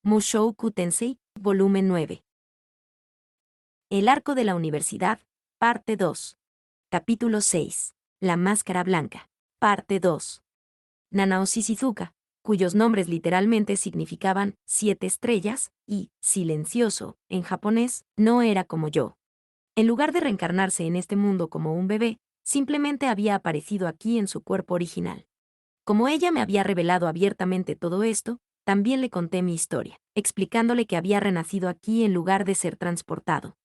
Mushoku Tensei, volumen 9. El arco de la universidad, parte 2. Capítulo 6. La máscara blanca, parte 2. Nanaoshi Shizuka, cuyos nombres literalmente significaban 7 estrellas y silencioso en japonés, no era como yo. En lugar de reencarnarse en este mundo como un bebé, simplemente había aparecido aquí en su cuerpo original. Como ella me había revelado abiertamente todo esto, también le conté mi historia, explicándole que había renacido aquí en lugar de ser transportado.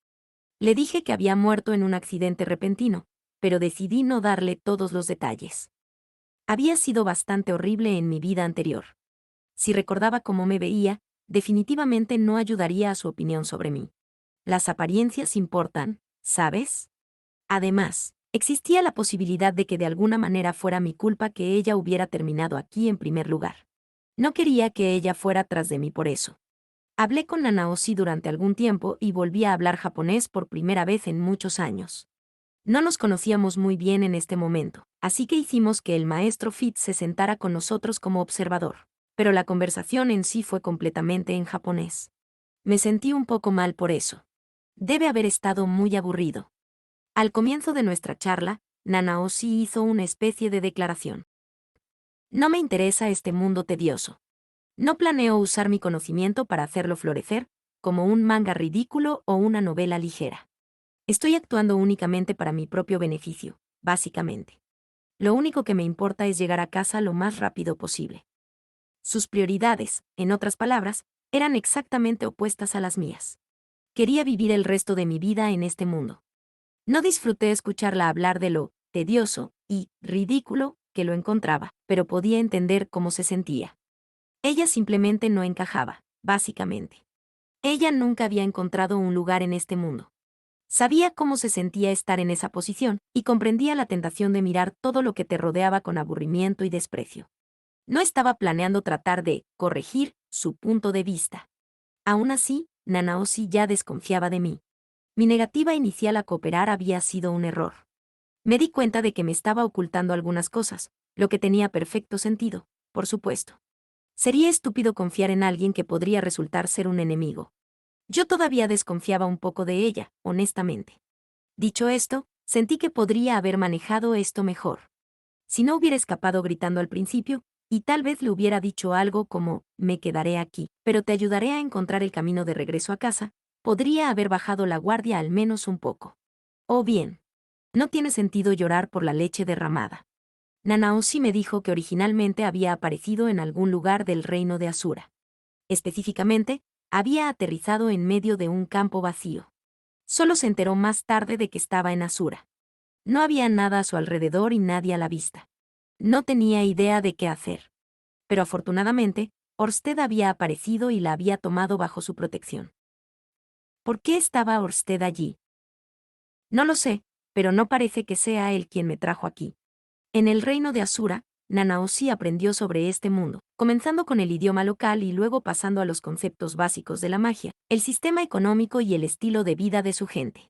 Le dije que había muerto en un accidente repentino, pero decidí no darle todos los detalles. Había sido bastante horrible en mi vida anterior. Si recordaba cómo me veía, definitivamente no ayudaría a su opinión sobre mí. Las apariencias importan, ¿sabes? Además, existía la posibilidad de que de alguna manera fuera mi culpa que ella hubiera terminado aquí en primer lugar. No quería que ella fuera tras de mí por eso. Hablé con Nanaoshi durante algún tiempo y volví a hablar japonés por primera vez en muchos años. No nos conocíamos muy bien en este momento, así que hicimos que el maestro Fitz se sentara con nosotros como observador, pero la conversación en sí fue completamente en japonés. Me sentí un poco mal por eso. Debe haber estado muy aburrido. Al comienzo de nuestra charla, Nanaoshi hizo una especie de declaración. No me interesa este mundo tedioso. No planeo usar mi conocimiento para hacerlo florecer, como un manga ridículo o una novela ligera. Estoy actuando únicamente para mi propio beneficio, básicamente. Lo único que me importa es llegar a casa lo más rápido posible. Sus prioridades, en otras palabras, eran exactamente opuestas a las mías. Quería vivir el resto de mi vida en este mundo. No disfruté escucharla hablar de lo tedioso y ridículo que lo encontraba, pero podía entender cómo se sentía. Ella simplemente no encajaba, básicamente. Ella nunca había encontrado un lugar en este mundo. Sabía cómo se sentía estar en esa posición, y comprendía la tentación de mirar todo lo que te rodeaba con aburrimiento y desprecio. No estaba planeando tratar de corregir su punto de vista. Aún así, Nanaoshi ya desconfiaba de mí. Mi negativa inicial a cooperar había sido un error. Me di cuenta de que me estaba ocultando algunas cosas, lo que tenía perfecto sentido, por supuesto. Sería estúpido confiar en alguien que podría resultar ser un enemigo. Yo todavía desconfiaba un poco de ella, honestamente. Dicho esto, sentí que podría haber manejado esto mejor. Si no hubiera escapado gritando al principio, y tal vez le hubiera dicho algo como, me quedaré aquí, pero te ayudaré a encontrar el camino de regreso a casa, podría haber bajado la guardia al menos un poco. O bien, no tiene sentido llorar por la leche derramada. Nanaoshi me dijo que originalmente había aparecido en algún lugar del reino de Asura. Específicamente, había aterrizado en medio de un campo vacío. Solo se enteró más tarde de que estaba en Asura. No había nada a su alrededor y nadie a la vista. No tenía idea de qué hacer. Pero afortunadamente, Orsted había aparecido y la había tomado bajo su protección. ¿Por qué estaba Orsted allí? No lo sé, pero no parece que sea él quien me trajo aquí. En el reino de Asura, Nanaoshi aprendió sobre este mundo, comenzando con el idioma local y luego pasando a los conceptos básicos de la magia, el sistema económico y el estilo de vida de su gente.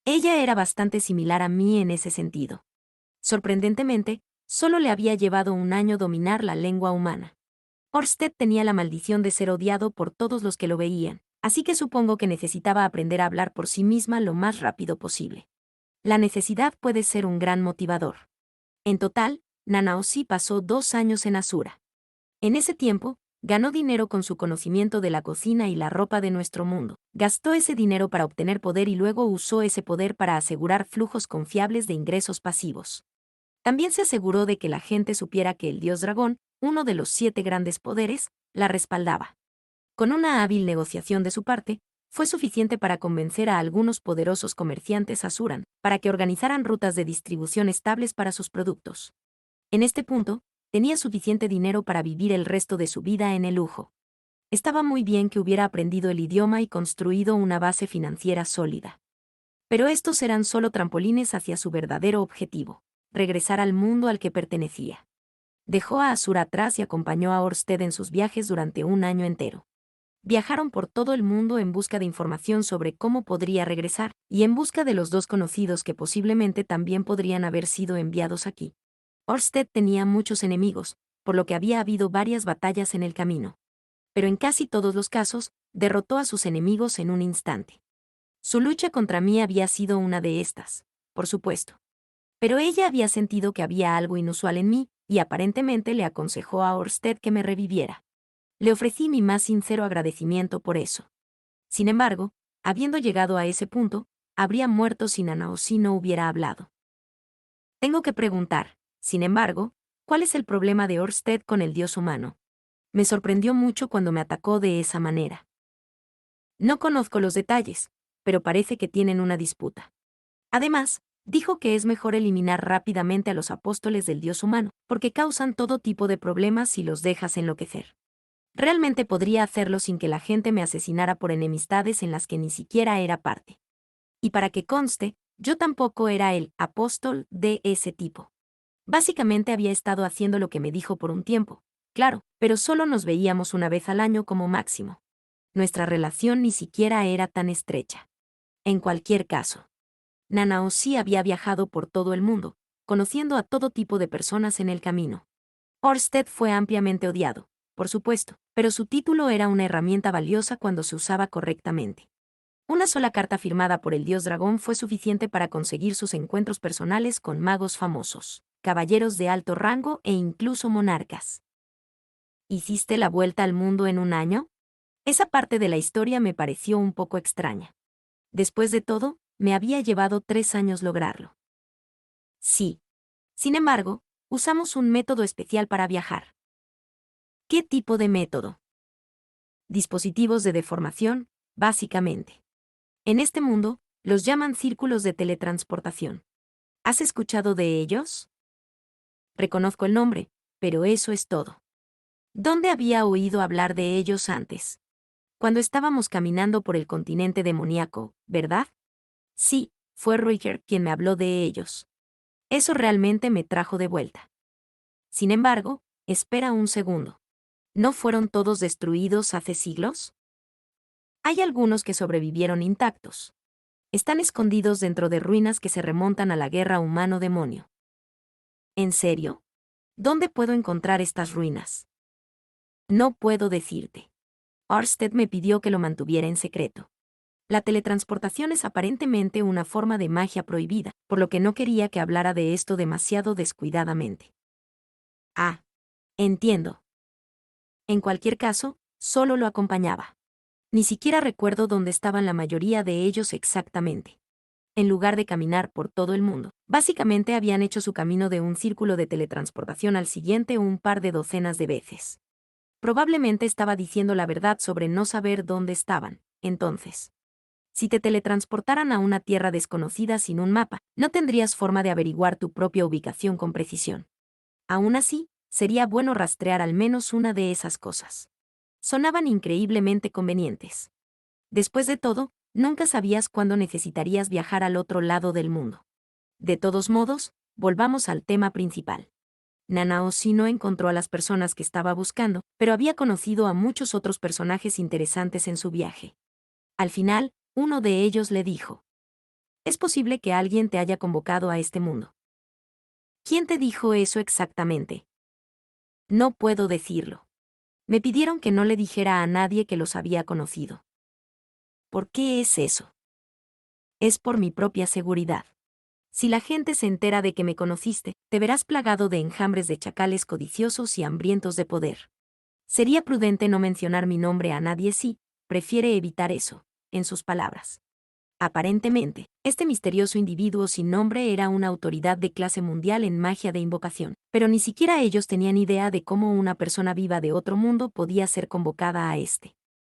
Ella era bastante similar a mí en ese sentido. Sorprendentemente, solo le había llevado un año dominar la lengua humana. Orsted tenía la maldición de ser odiado por todos los que lo veían, así que supongo que necesitaba aprender a hablar por sí misma lo más rápido posible. La necesidad puede ser un gran motivador. En total, Nanaoshi pasó 2 años en Asura. En ese tiempo, ganó dinero con su conocimiento de la cocina y la ropa de nuestro mundo. Gastó ese dinero para obtener poder y luego usó ese poder para asegurar flujos confiables de ingresos pasivos. También se aseguró de que la gente supiera que el dios dragón, uno de los 7 grandes poderes, la respaldaba. Con una hábil negociación de su parte, fue suficiente para convencer a algunos poderosos comerciantes asuran para que organizaran rutas de distribución estables para sus productos. En este punto, tenía suficiente dinero para vivir el resto de su vida en el lujo. Estaba muy bien que hubiera aprendido el idioma y construido una base financiera sólida. Pero estos eran solo trampolines hacia su verdadero objetivo: regresar al mundo al que pertenecía. Dejó a Asura atrás y acompañó a Orsted en sus viajes durante un año entero. Viajaron por todo el mundo en busca de información sobre cómo podría regresar, y en busca de los 2 conocidos que posiblemente también podrían haber sido enviados aquí. Orsted tenía muchos enemigos, por lo que había habido varias batallas en el camino. pero en casi todos los casos, derrotó a sus enemigos en un instante. Su lucha contra mí había sido una de estas, por supuesto. Pero ella había sentido que había algo inusual en mí, y aparentemente le aconsejó a Orsted que me reviviera. Le ofrecí mi más sincero agradecimiento por eso. Sin embargo, habiendo llegado a ese punto, habría muerto si Nanaoshi no hubiera hablado. Tengo que preguntar, sin embargo, ¿cuál es el problema de Orsted con el dios humano? Me sorprendió mucho cuando me atacó de esa manera. No conozco los detalles, pero parece que tienen una disputa. Además, dijo que es mejor eliminar rápidamente a los apóstoles del dios humano, porque causan todo tipo de problemas si los dejas enloquecer. Realmente podría hacerlo sin que la gente me asesinara por enemistades en las que ni siquiera era parte. Y para que conste, yo tampoco era el apóstol de ese tipo. Básicamente había estado haciendo lo que me dijo por un tiempo, claro, pero solo nos veíamos una vez al año como máximo. Nuestra relación ni siquiera era tan estrecha. En cualquier caso, Nanaoshi había viajado por todo el mundo, conociendo a todo tipo de personas en el camino. Orsted fue ampliamente odiado, por supuesto, pero su título era una herramienta valiosa cuando se usaba correctamente. Una sola carta firmada por el dios dragón fue suficiente para conseguir sus encuentros personales con magos famosos, caballeros de alto rango e incluso monarcas. ¿Hiciste la vuelta al mundo en un año? Esa parte de la historia me pareció un poco extraña. Después de todo, me había llevado 3 años lograrlo. Sí. Sin embargo, usamos un método especial para viajar. ¿Qué tipo de método? Dispositivos de deformación, básicamente. En este mundo, los llaman círculos de teletransportación. ¿Has escuchado de ellos? Reconozco el nombre, pero eso es todo. ¿Dónde había oído hablar de ellos antes? Cuando estábamos caminando por el continente demoníaco, ¿verdad? Sí, fue Ruiger quien me habló de ellos. Eso realmente me trajo de vuelta. Sin embargo, espera un segundo. ¿No fueron todos destruidos hace siglos? Hay algunos que sobrevivieron intactos. Están escondidos dentro de ruinas que se remontan a la guerra humano-demonio. ¿En serio? ¿Dónde puedo encontrar estas ruinas? No puedo decirte. Orsted me pidió que lo mantuviera en secreto. La teletransportación es aparentemente una forma de magia prohibida, por lo que no quería que hablara de esto demasiado descuidadamente. Ah, entiendo. En cualquier caso, solo lo acompañaba. Ni siquiera recuerdo dónde estaban la mayoría de ellos exactamente. En lugar de caminar por todo el mundo, básicamente habían hecho su camino de un círculo de teletransportación al siguiente un par de docenas de veces. Probablemente estaba diciendo la verdad sobre no saber dónde estaban, entonces. Si te teletransportaran a una tierra desconocida sin un mapa, no tendrías forma de averiguar tu propia ubicación con precisión. Aún así, sería bueno rastrear al menos una de esas cosas. Sonaban increíblemente convenientes. Después de todo, nunca sabías cuándo necesitarías viajar al otro lado del mundo. De todos modos, volvamos al tema principal. Nanaoshi no encontró a las personas que estaba buscando, pero había conocido a muchos otros personajes interesantes en su viaje. Al final, uno de ellos le dijo: «Es posible que alguien te haya convocado a este mundo». ¿Quién te dijo eso exactamente? No puedo decirlo. Me pidieron que no le dijera a nadie que los había conocido. ¿Por qué es eso? Es por mi propia seguridad. Si la gente se entera de que me conociste, te verás plagado de enjambres de chacales codiciosos y hambrientos de poder. Sería prudente no mencionar mi nombre a nadie si, prefiere evitar eso, en sus palabras. Aparentemente, este misterioso individuo sin nombre era una autoridad de clase mundial en magia de invocación, pero ni siquiera ellos tenían idea de cómo una persona viva de otro mundo podía ser convocada a este.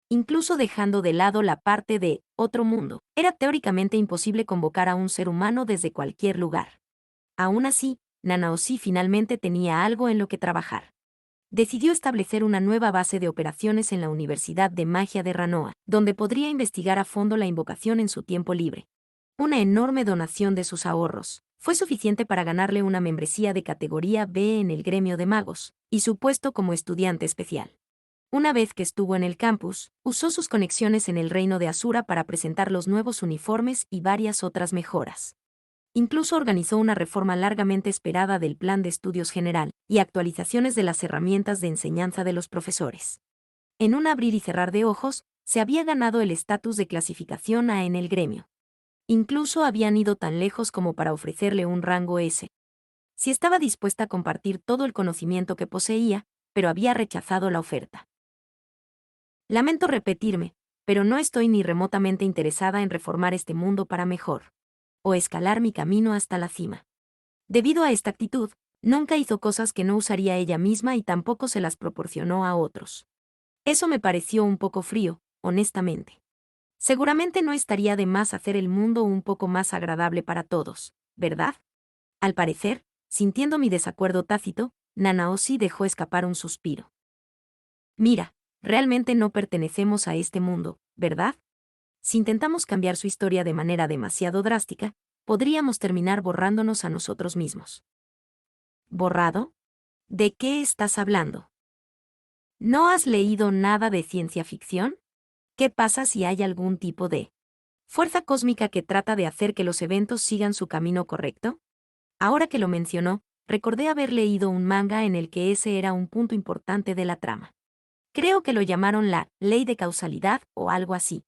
Incluso dejando de lado la parte de otro mundo, era teóricamente imposible convocar a un ser humano desde cualquier lugar. Aún así, Nanaoshi finalmente tenía algo en lo que trabajar. Decidió establecer una nueva base de operaciones en la Universidad de Magia de Ranoa, donde podría investigar a fondo la invocación en su tiempo libre. Una enorme donación de sus ahorros fue suficiente para ganarle una membresía de categoría B en el gremio de magos, y su puesto como estudiante especial. Una vez que estuvo en el campus, usó sus conexiones en el reino de Asura para presentar los nuevos uniformes y varias otras mejoras. Incluso organizó una reforma largamente esperada del plan de estudios general y actualizaciones de las herramientas de enseñanza de los profesores. En un abrir y cerrar de ojos, se había ganado el estatus de clasificación A en el gremio. Incluso habían ido tan lejos como para ofrecerle un rango S. Si estaba dispuesta a compartir todo el conocimiento que poseía, pero había rechazado la oferta. Lamento repetirme, pero no estoy ni remotamente interesada en reformar este mundo para mejor. O escalar mi camino hasta la cima. Debido a esta actitud, nunca hizo cosas que no usaría ella misma y tampoco se las proporcionó a otros. Eso me pareció un poco frío, honestamente. Seguramente no estaría de más hacer el mundo un poco más agradable para todos, ¿verdad? Al parecer, sintiendo mi desacuerdo tácito, Nanaoshi dejó escapar un suspiro. Mira, realmente no pertenecemos a este mundo, ¿verdad? Si intentamos cambiar su historia de manera demasiado drástica, podríamos terminar borrándonos a nosotros mismos. ¿Borrado? ¿De qué estás hablando? ¿No has leído nada de ciencia ficción? ¿Qué pasa si hay algún tipo de fuerza cósmica que trata de hacer que los eventos sigan su camino correcto? Ahora que lo mencionó, recordé haber leído un manga en el que ese era un punto importante de la trama. Creo que lo llamaron la ley de causalidad o algo así.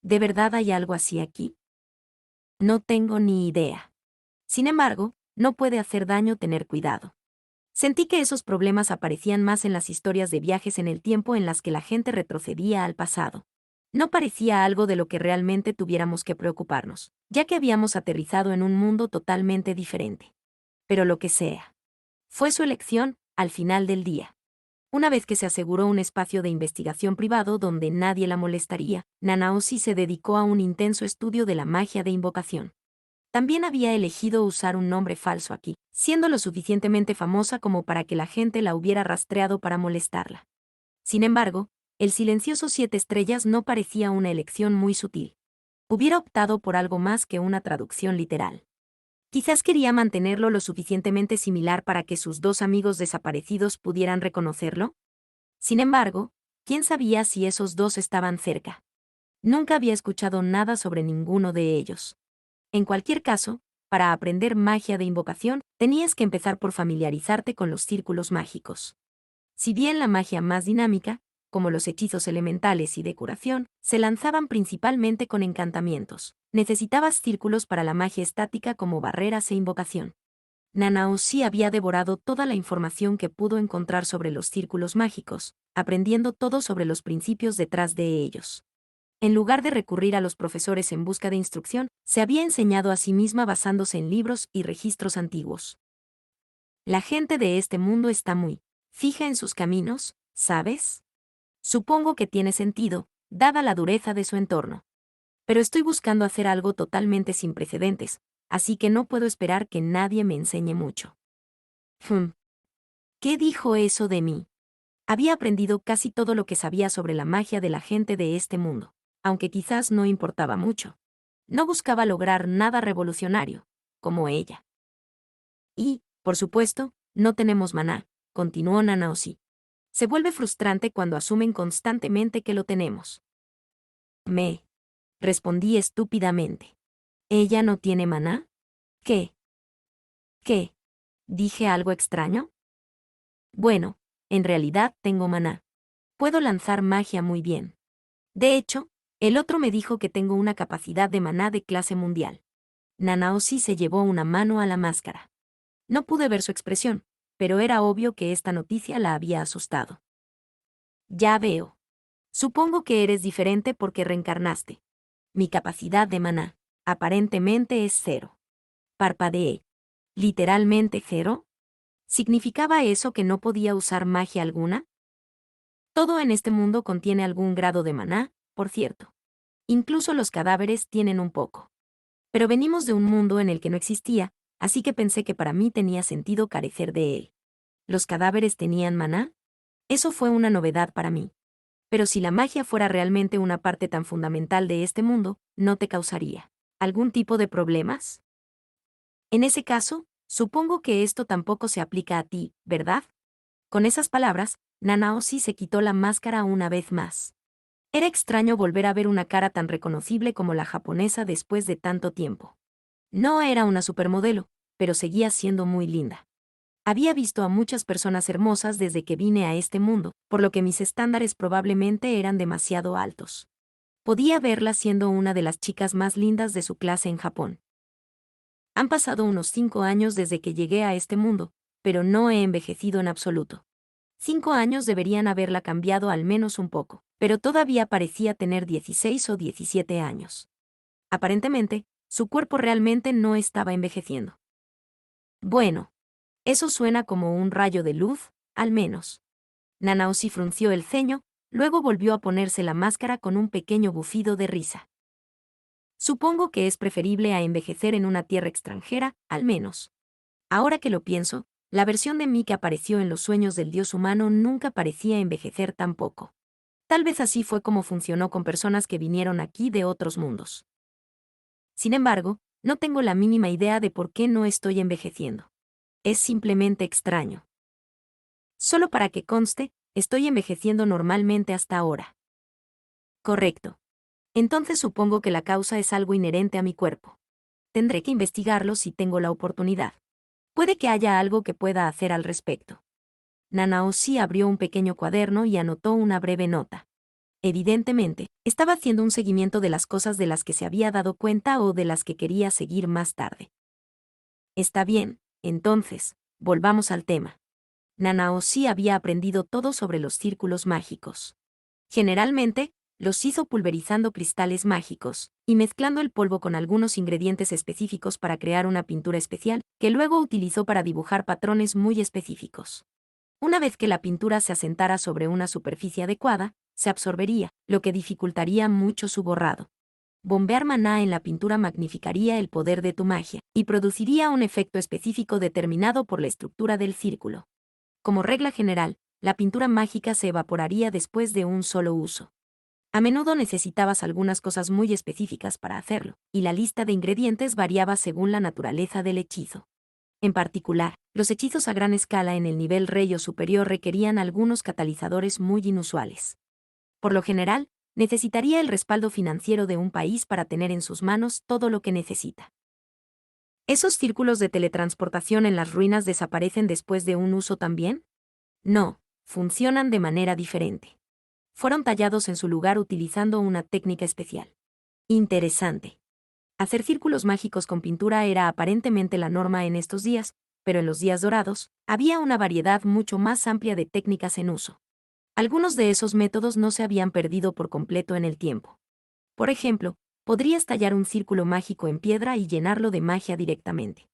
¿De verdad hay algo así aquí? No tengo ni idea. Sin embargo, no puede hacer daño tener cuidado. Sentí que esos problemas aparecían más en las historias de viajes en el tiempo en las que la gente retrocedía al pasado. No parecía algo de lo que realmente tuviéramos que preocuparnos, ya que habíamos aterrizado en un mundo totalmente diferente. Pero lo que sea. Fue su elección, al final del día. Una vez que se aseguró un espacio de investigación privado donde nadie la molestaría, Nanaoshi se dedicó a un intenso estudio de la magia de invocación. También había elegido usar un nombre falso aquí, siendo lo suficientemente famosa como para que la gente la hubiera rastreado para molestarla. Sin embargo, el silencioso 7 estrellas no parecía una elección muy sutil. Hubiera optado por algo más que una traducción literal. Quizás quería mantenerlo lo suficientemente similar para que sus dos amigos desaparecidos pudieran reconocerlo. Sin embargo, ¿quién sabía si esos dos estaban cerca? Nunca había escuchado nada sobre ninguno de ellos. En cualquier caso, para aprender magia de invocación, tenías que empezar por familiarizarte con los círculos mágicos. Si bien la magia más dinámica, como los hechizos elementales y de curación, se lanzaban principalmente con encantamientos, necesitabas círculos para la magia estática como barreras e invocación. Nanaoshi había devorado toda la información que pudo encontrar sobre los círculos mágicos, aprendiendo todo sobre los principios detrás de ellos. En lugar de recurrir a los profesores en busca de instrucción, se había enseñado a sí misma basándose en libros y registros antiguos. La gente de este mundo está muy fija en sus caminos, ¿sabes? Supongo que tiene sentido, dada la dureza de su entorno. Pero estoy buscando hacer algo totalmente sin precedentes, así que no puedo esperar que nadie me enseñe mucho. ¿Qué dijo eso de mí? Había aprendido casi todo lo que sabía sobre la magia de la gente de este mundo, aunque quizás no importaba mucho. No buscaba lograr nada revolucionario, como ella. Y, por supuesto, no tenemos maná, continuó Nanaoshi. Se vuelve frustrante cuando asumen constantemente que lo tenemos. Respondí estúpidamente. ¿Ella no tiene maná? ¿Qué? ¿Qué? ¿Dije algo extraño? Bueno, en realidad tengo maná. Puedo lanzar magia muy bien. De hecho, el otro me dijo que tengo una capacidad de maná de clase mundial. Nanaoshi se llevó una mano a la máscara. No pude ver su expresión, pero era obvio que esta noticia la había asustado. Ya veo. Supongo que eres diferente porque reencarnaste. Mi capacidad de maná, aparentemente es 0. Parpadeé. ¿Literalmente 0? ¿Significaba eso que no podía usar magia alguna? Todo en este mundo contiene algún grado de maná, por cierto. Incluso los cadáveres tienen un poco. Pero venimos de un mundo en el que no existía, así que pensé que para mí tenía sentido carecer de él. ¿Los cadáveres tenían maná? Eso fue una novedad para mí. Pero si la magia fuera realmente una parte tan fundamental de este mundo, ¿no te causaría algún tipo de problemas? En ese caso, supongo que esto tampoco se aplica a ti, ¿verdad? Con esas palabras, Nanaoshi se quitó la máscara una vez más. Era extraño volver a ver una cara tan reconocible como la japonesa después de tanto tiempo. No era una supermodelo, pero seguía siendo muy linda. Había visto a muchas personas hermosas desde que vine a este mundo, por lo que mis estándares probablemente eran demasiado altos. Podía verla siendo una de las chicas más lindas de su clase en Japón. Han pasado unos 5 años desde que llegué a este mundo, pero no he envejecido en absoluto. 5 años deberían haberla cambiado al menos un poco, pero todavía parecía tener 16 o 17 años. Aparentemente, su cuerpo realmente no estaba envejeciendo. Bueno, eso suena como un rayo de luz, al menos. Nanaoshi frunció el ceño, luego volvió a ponerse la máscara con un pequeño bufido de risa. Supongo que es preferible a envejecer en una tierra extranjera, al menos. Ahora que lo pienso, la versión de mí que apareció en los sueños del dios humano nunca parecía envejecer tampoco. Tal vez así fue como funcionó con personas que vinieron aquí de otros mundos. Sin embargo, no tengo la mínima idea de por qué no estoy envejeciendo. Es simplemente extraño. Solo para que conste, estoy envejeciendo normalmente hasta ahora. Correcto. Entonces supongo que la causa es algo inherente a mi cuerpo. Tendré que investigarlo si tengo la oportunidad. Puede que haya algo que pueda hacer al respecto. Nanaoshi abrió un pequeño cuaderno y anotó una breve nota. Evidentemente, estaba haciendo un seguimiento de las cosas de las que se había dado cuenta o de las que quería seguir más tarde. Está bien, entonces, volvamos al tema. Nanaoshi había aprendido todo sobre los círculos mágicos. Generalmente, los hizo pulverizando cristales mágicos y mezclando el polvo con algunos ingredientes específicos para crear una pintura especial, que luego utilizó para dibujar patrones muy específicos. Una vez que la pintura se asentara sobre una superficie adecuada, se absorbería, lo que dificultaría mucho su borrado. Bombear maná en la pintura magnificaría el poder de tu magia y produciría un efecto específico determinado por la estructura del círculo. Como regla general, la pintura mágica se evaporaría después de un solo uso. A menudo necesitabas algunas cosas muy específicas para hacerlo, y la lista de ingredientes variaba según la naturaleza del hechizo. En particular, los hechizos a gran escala en el nivel rey o superior requerían algunos catalizadores muy inusuales. Por lo general, necesitaría el respaldo financiero de un país para tener en sus manos todo lo que necesita. ¿Esos círculos de teletransportación en las ruinas desaparecen después de un uso también? No, funcionan de manera diferente. Fueron tallados en su lugar utilizando una técnica especial. Interesante. Hacer círculos mágicos con pintura era aparentemente la norma en estos días, pero en los días dorados, había una variedad mucho más amplia de técnicas en uso. Algunos de esos métodos no se habían perdido por completo en el tiempo. Por ejemplo, podrías tallar un círculo mágico en piedra y llenarlo de magia directamente.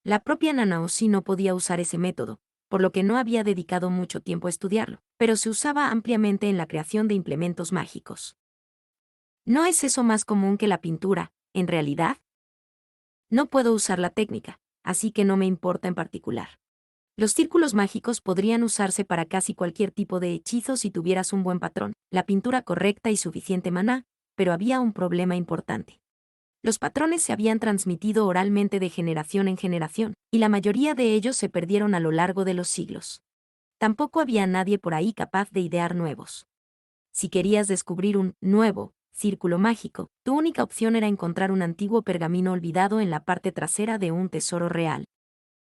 La propia Nanaoshi no podía usar ese método, por lo que no había dedicado mucho tiempo a estudiarlo, pero se usaba ampliamente en la creación de implementos mágicos. ¿No es eso más común que la pintura, en realidad? No puedo usar la técnica, así que no me importa en particular. Los círculos mágicos podrían usarse para casi cualquier tipo de hechizo si tuvieras un buen patrón, la pintura correcta y suficiente maná, pero había un problema importante. Los patrones se habían transmitido oralmente de generación en generación, y la mayoría de ellos se perdieron a lo largo de los siglos. Tampoco había nadie por ahí capaz de idear nuevos. Si querías descubrir un nuevo círculo mágico, tu única opción era encontrar un antiguo pergamino olvidado en la parte trasera de un tesoro real,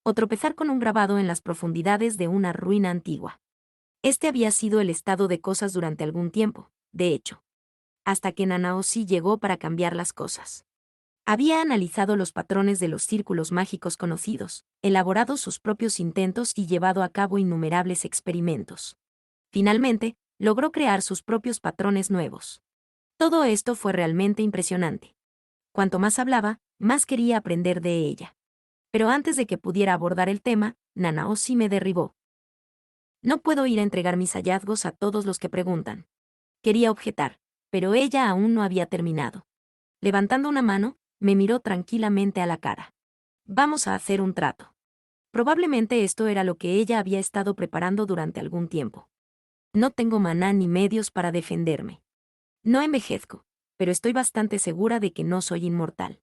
o tropezar con un grabado en las profundidades de una ruina antigua. Este había sido el estado de cosas durante algún tiempo, de hecho, hasta que Nanaoshi llegó para cambiar las cosas. Había analizado los patrones de los círculos mágicos conocidos, elaborado sus propios intentos y llevado a cabo innumerables experimentos. Finalmente, logró crear sus propios patrones nuevos. Todo esto fue realmente impresionante. Cuanto más hablaba, más quería aprender de ella. Pero antes de que pudiera abordar el tema, Nanaoshi me derribó. No puedo ir a entregar mis hallazgos a todos los que preguntan. Quería objetar, pero ella aún no había terminado. Levantando una mano, me miró tranquilamente a la cara. Vamos a hacer un trato. Probablemente esto era lo que ella había estado preparando durante algún tiempo. No tengo maná ni medios para defenderme. No envejezco, pero estoy bastante segura de que no soy inmortal.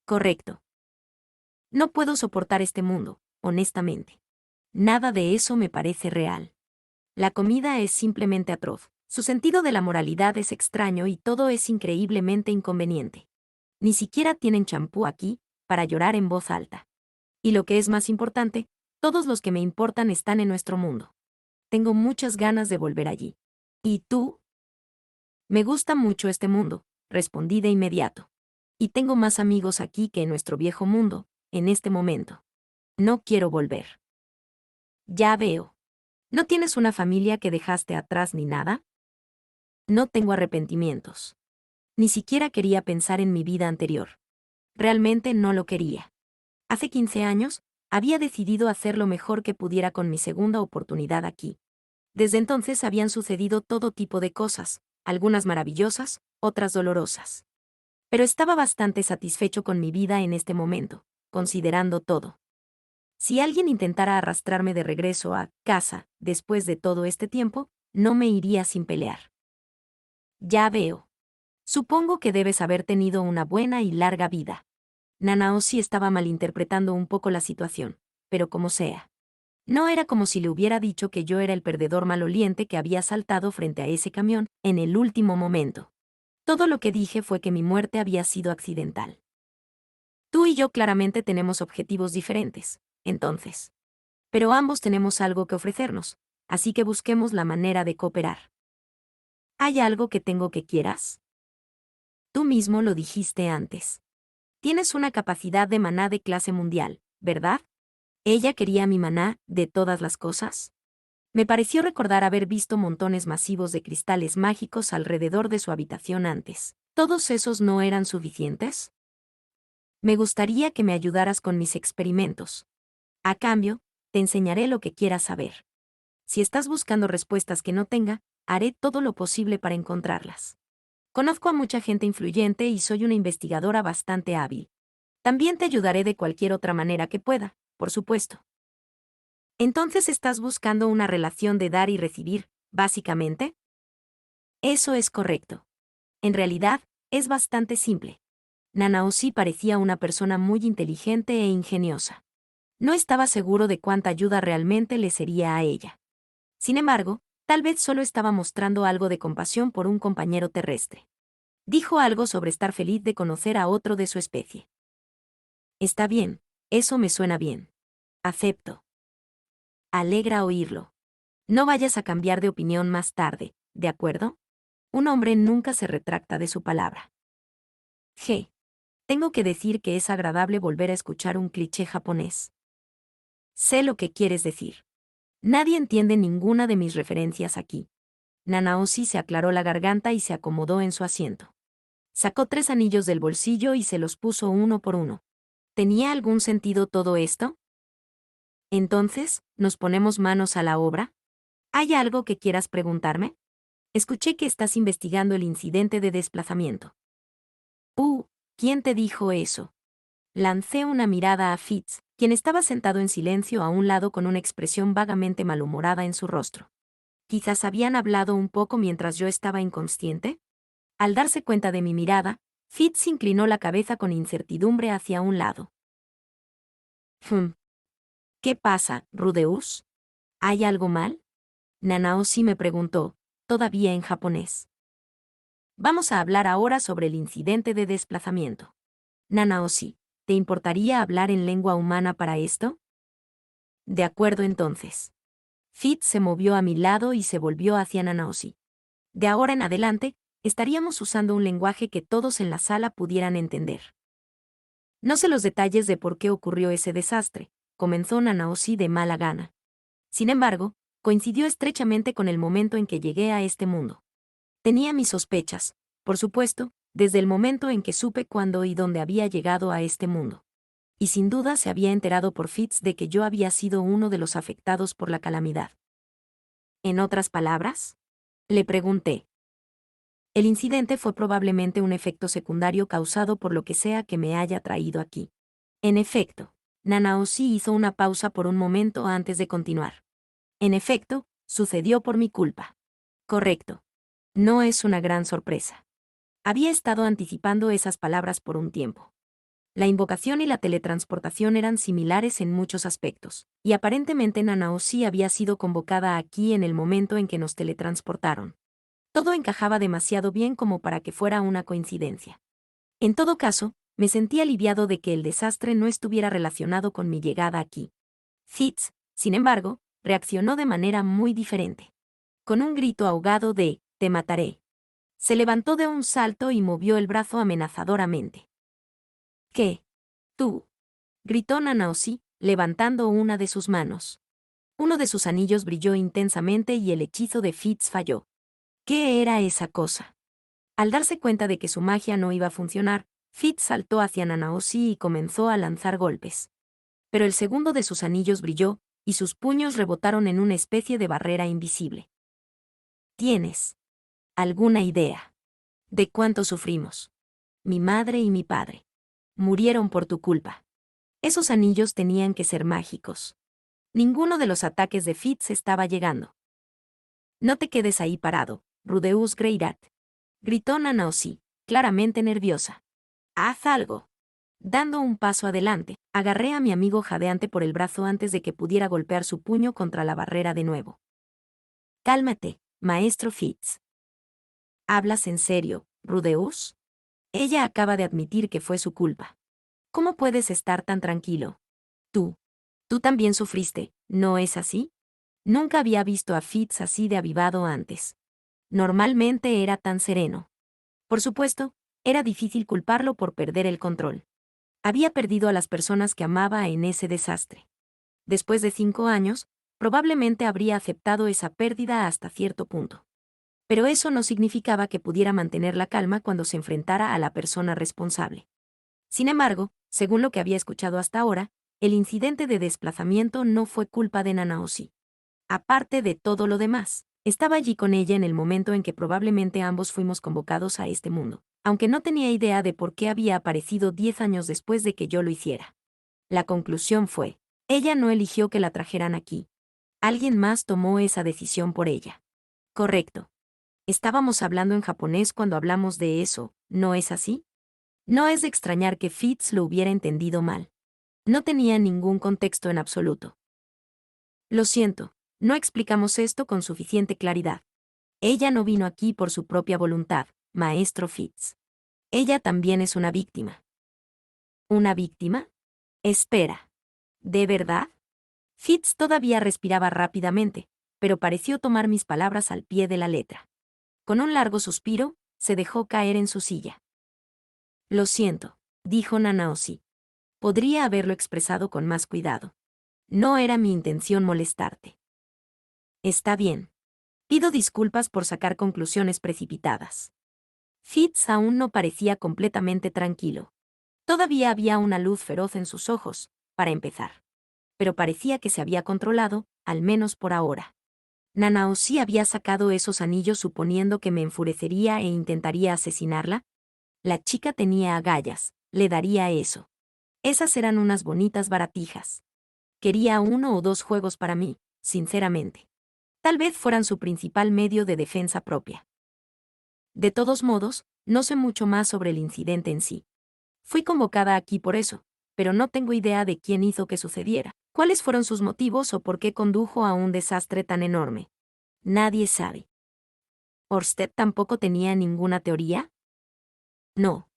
Correcto. No puedo soportar este mundo, honestamente. Nada de eso me parece real. La comida es simplemente atroz, su sentido de la moralidad es extraño y todo es increíblemente inconveniente. Ni siquiera tienen champú aquí, para llorar en voz alta. Y lo que es más importante, Todos los que me importan están en nuestro mundo. Tengo muchas ganas de volver allí. ¿Y tú? Me gusta mucho este mundo, respondí de inmediato. Y tengo más amigos aquí que en nuestro viejo mundo, en este momento. No quiero volver. Ya veo. ¿No tienes una familia que dejaste atrás ni nada? No tengo arrepentimientos. Ni siquiera quería pensar en mi vida anterior. Realmente no lo quería. Hace 15 años, había decidido hacer lo mejor que pudiera con mi segunda oportunidad aquí. Desde entonces habían sucedido todo tipo de cosas, algunas maravillosas, otras dolorosas. Pero estaba bastante satisfecho con mi vida en este momento, considerando todo. Si alguien intentara arrastrarme de regreso a casa después de todo este tiempo, no me iría sin pelear. Ya veo. Supongo que debes haber tenido una buena y larga vida. Nanaoshi estaba malinterpretando un poco la situación, pero como sea. No era como si le hubiera dicho que yo era el perdedor maloliente que había saltado frente a ese camión en el último momento. Todo lo que dije fue que mi muerte había sido accidental. Tú y yo claramente tenemos objetivos diferentes, entonces. Pero ambos tenemos algo que ofrecernos, así que busquemos la manera de cooperar. ¿Hay algo que tengo que quieras? Tú mismo lo dijiste antes. Tienes una capacidad de maná de clase mundial, ¿verdad? ¿Ella quería mi maná de todas las cosas? Me pareció recordar haber visto montones masivos de cristales mágicos alrededor de su habitación antes. ¿Todos esos no eran suficientes? Me gustaría que me ayudaras con mis experimentos. A cambio, te enseñaré lo que quieras saber. Si estás buscando respuestas que no tenga, haré todo lo posible para encontrarlas. Conozco a mucha gente influyente y soy una investigadora bastante hábil. También te ayudaré de cualquier otra manera que pueda, por supuesto. Entonces estás buscando una relación de dar y recibir, básicamente. Eso es correcto. En realidad, es bastante simple. Nanaoshi parecía una persona muy inteligente e ingeniosa. No estaba seguro de cuánta ayuda realmente le sería a ella. Sin embargo, tal vez solo estaba mostrando algo de compasión por un compañero terrestre. Dijo algo sobre estar feliz de conocer a otro de su especie. Está bien, eso me suena bien. Acepto. Alegra oírlo. No vayas a cambiar de opinión más tarde, ¿de acuerdo? Un hombre nunca se retracta de su palabra. G. Tengo que decir que es agradable volver a escuchar un cliché japonés. Sé lo que quieres decir. Nadie entiende ninguna de mis referencias aquí. Nanaoshi se aclaró la garganta y se acomodó en su asiento. Sacó 3 anillos del bolsillo y se los puso uno por uno. ¿Tenía algún sentido todo esto? Entonces, ¿nos ponemos manos a la obra? ¿Hay algo que quieras preguntarme? Escuché que estás investigando el incidente de desplazamiento. ¿Quién te dijo eso? Lancé una mirada a Fitz, quien estaba sentado en silencio a un lado con una expresión vagamente malhumorada en su rostro. Quizás habían hablado un poco mientras yo estaba inconsciente. Al darse cuenta de mi mirada, Fitz inclinó la cabeza con incertidumbre hacia un lado. ¿Qué pasa, Rudeus? ¿Hay algo mal? Nanaoshi me preguntó, todavía en japonés. Vamos a hablar ahora sobre el incidente de desplazamiento. Nanaoshi, ¿te importaría hablar en lengua humana para esto? De acuerdo entonces. Fitz se movió a mi lado y se volvió hacia Nanaoshi. De ahora en adelante, estaríamos usando un lenguaje que todos en la sala pudieran entender. No sé los detalles de por qué ocurrió ese desastre, comenzó Nanaoshi de mala gana. Sin embargo, coincidió estrechamente con el momento en que llegué a este mundo. Tenía mis sospechas, por supuesto, desde el momento en que supe cuándo y dónde había llegado a este mundo. Y sin duda se había enterado por Fitz de que yo había sido uno de los afectados por la calamidad. ¿En otras palabras? Le pregunté. El incidente fue probablemente un efecto secundario causado por lo que sea que me haya traído aquí. En efecto, Nanaoshi hizo una pausa por un momento antes de continuar. En efecto, sucedió por mi culpa. Correcto. No es una gran sorpresa. Había estado anticipando esas palabras por un tiempo. La invocación y la teletransportación eran similares en muchos aspectos, y aparentemente Nanaoshi había sido convocada aquí en el momento en que nos teletransportaron. Todo encajaba demasiado bien como para que fuera una coincidencia. En todo caso, me sentí aliviado de que el desastre no estuviera relacionado con mi llegada aquí. Fitz, sin embargo, reaccionó de manera muy diferente. Con un grito ahogado de «te mataré», se levantó de un salto y movió el brazo amenazadoramente. «¿Qué? ¿Tú?», gritó Nanaosi, levantando una de sus manos. Uno de sus anillos brilló intensamente y el hechizo de Fitz falló. ¿Qué era esa cosa? Al darse cuenta de que su magia no iba a funcionar, Fitz saltó hacia Nanaosi y comenzó a lanzar golpes. Pero el segundo de sus anillos brilló, y sus puños rebotaron en una especie de barrera invisible. ¿Tienes alguna idea de cuánto sufrimos? Mi madre y mi padre murieron por tu culpa. Esos anillos tenían que ser mágicos. Ninguno de los ataques de Fitz estaba llegando. No te quedes ahí parado, Rudeus Greirat, gritó Nanaosi, claramente nerviosa. Haz algo. Dando un paso adelante, agarré a mi amigo jadeante por el brazo antes de que pudiera golpear su puño contra la barrera de nuevo. Cálmate, maestro Fitz. ¿Hablas en serio, Rudeus? Ella acaba de admitir que fue su culpa. ¿Cómo puedes estar tan tranquilo? Tú también sufriste, ¿no es así? Nunca había visto a Fitz así de avivado antes. Normalmente era tan sereno. Por supuesto, era difícil culparlo por perder el control. Había perdido a las personas que amaba en ese desastre. Después de 5 años, probablemente habría aceptado esa pérdida hasta cierto punto. Pero eso no significaba que pudiera mantener la calma cuando se enfrentara a la persona responsable. Sin embargo, según lo que había escuchado hasta ahora, el incidente de desplazamiento no fue culpa de Nanaosi. Aparte de todo lo demás, estaba allí con ella en el momento en que probablemente ambos fuimos convocados a este mundo, aunque no tenía idea de por qué había aparecido 10 años después de que yo lo hiciera. La conclusión fue, ella no eligió que la trajeran aquí. Alguien más tomó esa decisión por ella. Correcto. Estábamos hablando en japonés cuando hablamos de eso, ¿no es así? No es de extrañar que Fitz lo hubiera entendido mal. No tenía ningún contexto en absoluto. Lo siento, no explicamos esto con suficiente claridad. Ella no vino aquí por su propia voluntad, maestro Fitz. Ella también es una víctima. ¿Una víctima? Espera. ¿De verdad? Fitz todavía respiraba rápidamente, pero pareció tomar mis palabras al pie de la letra. Con un largo suspiro, se dejó caer en su silla. Lo siento, dijo Nanaosi. Podría haberlo expresado con más cuidado. No era mi intención molestarte. Está bien. Pido disculpas por sacar conclusiones precipitadas. Fitz aún no parecía completamente tranquilo. Todavía había una luz feroz en sus ojos, para empezar. Pero parecía que se había controlado, al menos por ahora. Nanaosi había sacado esos anillos suponiendo que me enfurecería e intentaría asesinarla. La chica tenía agallas, le daría eso. Esas eran unas bonitas baratijas. Quería 1 o 2 juegos para mí, sinceramente. Tal vez fueran su principal medio de defensa propia. De todos modos, no sé mucho más sobre el incidente en sí. Fui convocada aquí por eso, pero no tengo idea de quién hizo que sucediera, cuáles fueron sus motivos o por qué condujo a un desastre tan enorme. Nadie sabe. ¿Orsted tampoco tenía ninguna teoría? No.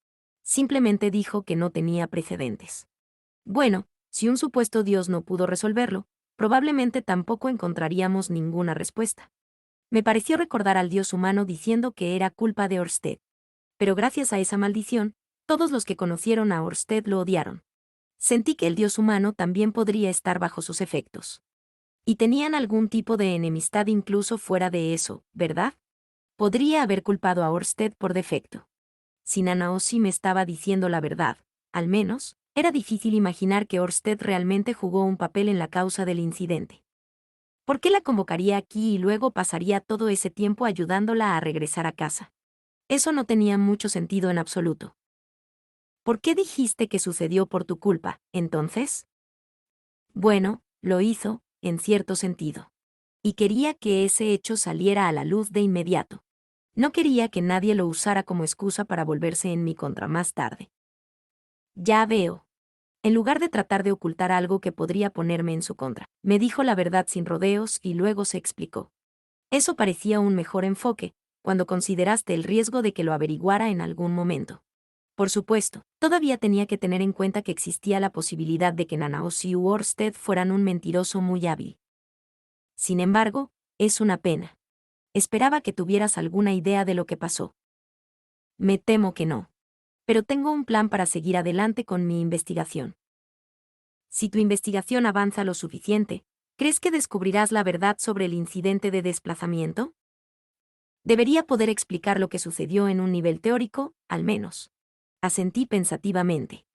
Simplemente dijo que no tenía precedentes. Bueno, si un supuesto Dios no pudo resolverlo, probablemente tampoco encontraríamos ninguna respuesta. Me pareció recordar al Dios humano diciendo que era culpa de Orsted. Pero gracias a esa maldición, todos los que conocieron a Orsted lo odiaron. Sentí que el Dios humano también podría estar bajo sus efectos. Y tenían algún tipo de enemistad incluso fuera de eso, ¿verdad? Podría haber culpado a Orsted por defecto. Si Nanaosi me estaba diciendo la verdad, al menos, era difícil imaginar que Orsted realmente jugó un papel en la causa del incidente. ¿Por qué la convocaría aquí y luego pasaría todo ese tiempo ayudándola a regresar a casa? Eso no tenía mucho sentido en absoluto. ¿Por qué dijiste que sucedió por tu culpa, entonces? Bueno, lo hizo, en cierto sentido. Y quería que ese hecho saliera a la luz de inmediato. No quería que nadie lo usara como excusa para volverse en mi contra más tarde. Ya veo. En lugar de tratar de ocultar algo que podría ponerme en su contra, me dijo la verdad sin rodeos y luego se explicó. Eso parecía un mejor enfoque, cuando consideraste el riesgo de que lo averiguara en algún momento. Por supuesto, todavía tenía que tener en cuenta que existía la posibilidad de que Nanaoshi u Orsted fueran un mentiroso muy hábil. Sin embargo, es una pena. Esperaba que tuvieras alguna idea de lo que pasó. Me temo que no. Pero tengo un plan para seguir adelante con mi investigación. Si tu investigación avanza lo suficiente, ¿crees que descubrirás la verdad sobre el incidente de desplazamiento? Debería poder explicar lo que sucedió en un nivel teórico, al menos. Asentí pensativamente.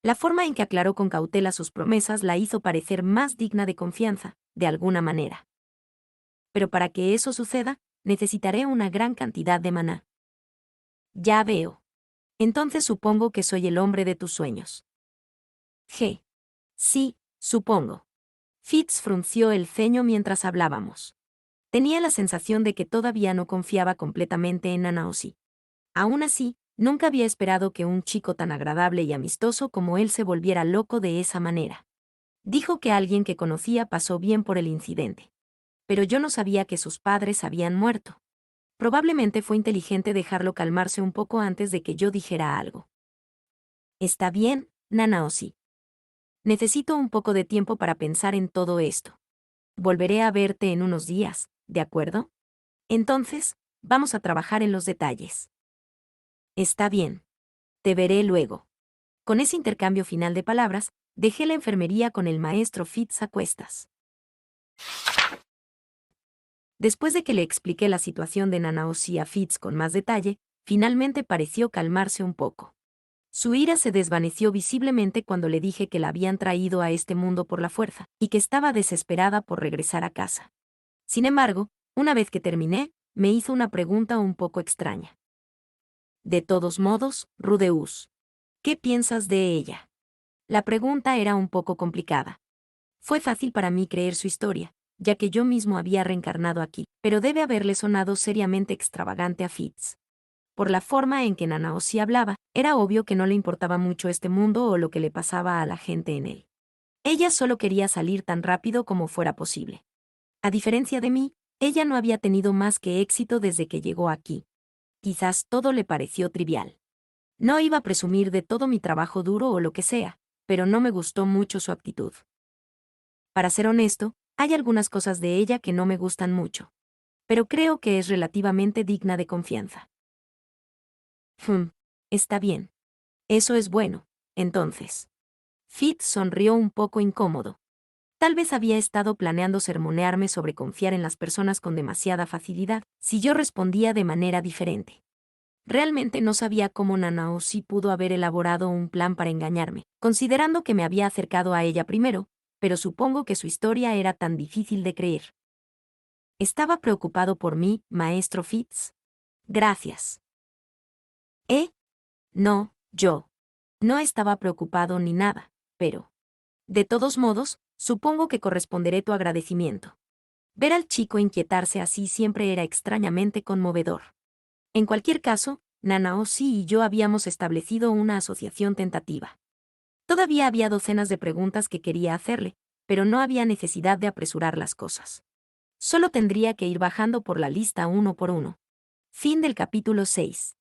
La forma en que aclaró con cautela sus promesas la hizo parecer más digna de confianza, de alguna manera. Pero para que eso suceda, necesitaré una gran cantidad de maná. Ya veo. Entonces supongo que soy el hombre de tus sueños. G. Sí, supongo. Fitz frunció el ceño mientras hablábamos. Tenía la sensación de que todavía no confiaba completamente en Nanaoshi. Aún así, nunca había esperado que un chico tan agradable y amistoso como él se volviera loco de esa manera. Dijo que alguien que conocía pasó bien por el incidente. Pero yo no sabía que sus padres habían muerto. Probablemente fue inteligente dejarlo calmarse un poco antes de que yo dijera algo. Está bien, Nanaoshi. Necesito un poco de tiempo para pensar en todo esto. Volveré a verte en unos días, ¿de acuerdo? Entonces, vamos a trabajar en los detalles. Está bien. Te veré luego. Con ese intercambio final de palabras, dejé la enfermería con el maestro Fitz a cuestas. Después de que le expliqué la situación de Nanaoshi a Fitz con más detalle, finalmente pareció calmarse un poco. Su ira se desvaneció visiblemente cuando le dije que la habían traído a este mundo por la fuerza, y que estaba desesperada por regresar a casa. Sin embargo, una vez que terminé, me hizo una pregunta un poco extraña. De todos modos, Rudeus, ¿qué piensas de ella? La pregunta era un poco complicada. Fue fácil para mí creer su historia, ya que yo mismo había reencarnado aquí, pero debe haberle sonado seriamente extravagante a Fitz. Por la forma en que Nanaoshi hablaba, era obvio que no le importaba mucho este mundo o lo que le pasaba a la gente en él. Ella solo quería salir tan rápido como fuera posible. A diferencia de mí, ella no había tenido más que éxito desde que llegó aquí. Quizás todo le pareció trivial. No iba a presumir de todo mi trabajo duro o lo que sea, pero no me gustó mucho su actitud. Para ser honesto, hay algunas cosas de ella que no me gustan mucho. Pero creo que es relativamente digna de confianza. Está bien. Eso es bueno, entonces. Fitz sonrió un poco incómodo. Tal vez había estado planeando sermonearme sobre confiar en las personas con demasiada facilidad, si yo respondía de manera diferente. Realmente no sabía cómo Nanaoshi pudo haber elaborado un plan para engañarme, considerando que me había acercado a ella primero, pero supongo que su historia era tan difícil de creer. ¿Estaba preocupado por mí, maestro Fitz? Gracias. No, yo. No estaba preocupado ni nada, pero... De todos modos, supongo que corresponderé tu agradecimiento. Ver al chico inquietarse así siempre era extrañamente conmovedor. En cualquier caso, Nanaoshi y yo habíamos establecido una asociación tentativa. Todavía había docenas de preguntas que quería hacerle, pero no había necesidad de apresurar las cosas. Solo tendría que ir bajando por la lista uno por uno. Fin del capítulo 6.